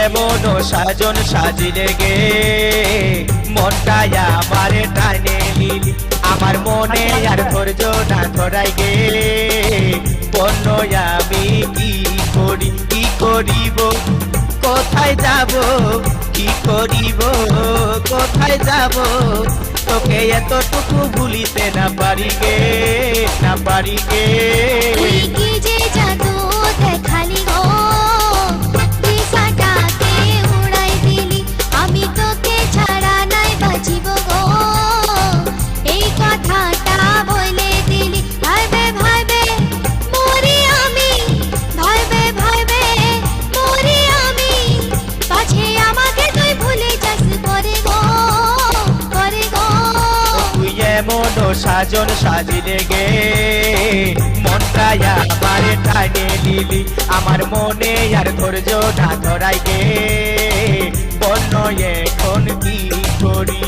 এমন সাজন সাজিলে গে মনটা আমারে টানে লিলি আমার মনে আর ধৈর্য না ধরাই গে বন্য আমি কি করিব কোথায় যাব কি করিব কোথায় যাব তোকে এতটুকু ভুলিতে না পারি গে তুই কি যে জাদু দেখালি গো দিশাটাকে উড়াই দিলি আমি তোকে ছাড়া নাই বাঁচিব গো এই কথাটা বলে দিলি ভাইবে ভাইবে মরি আমি ভাইবে ভাইবে মরি আমি পাছে আমাকে তুই ভুলে যাস করে গো তুই এমন সাজন সাজিলে গে মনটা আমারে টানে লিলি আমার মনে আর ধৈর্য না ধরাই গে বন্য এখন কি করি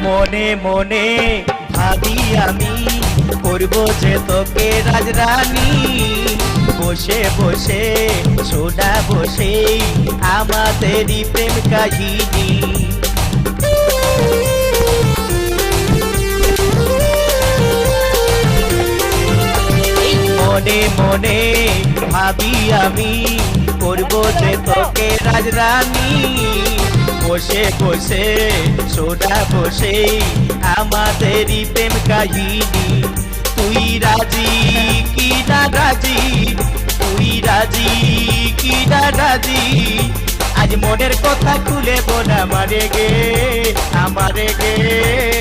মনে মনে ভাবি আমি করব যে তোকে রাজরানী বসে বসে শোনা বসে আমাদেরই প্রেম কাহিনী মনে মনে ভাবি আমি করব যে তোকে রাজরানী বসে বসে সোনা বসে আমাদেরই প্রেম কাহিনী তুই রাজি কি না রাজি তুই রাজি কি না রাজি আজ মনের কথা খুলে বোন আমারে গে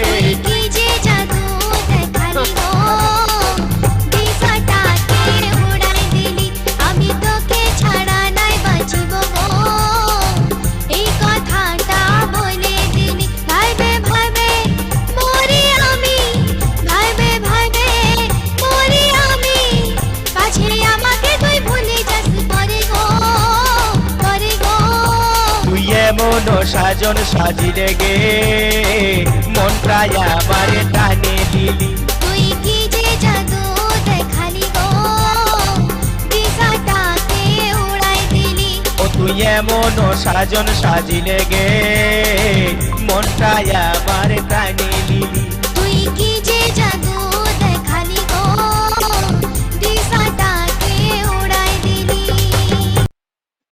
তুই কি যে জাদু দেখালি গো দিশাটাকে উড়াই দিলি আমি তোকে ছাড়া নাই বাঁচিব গো এই কথাটা বলে দিলি ভাইবে ভাইবে মরি আমি ভাইবে ভাইবে মরি আমি পাছে আমাকে তুই ভুলে যাস করে গো তুই এমন সাজন সাজিলে গে মনটা আমারে টানে লিলি তুই কি যে জাদু দেখালি গো দিশাটাকে উড়াই দিলি তুই এমন সাজন সাজিলে গে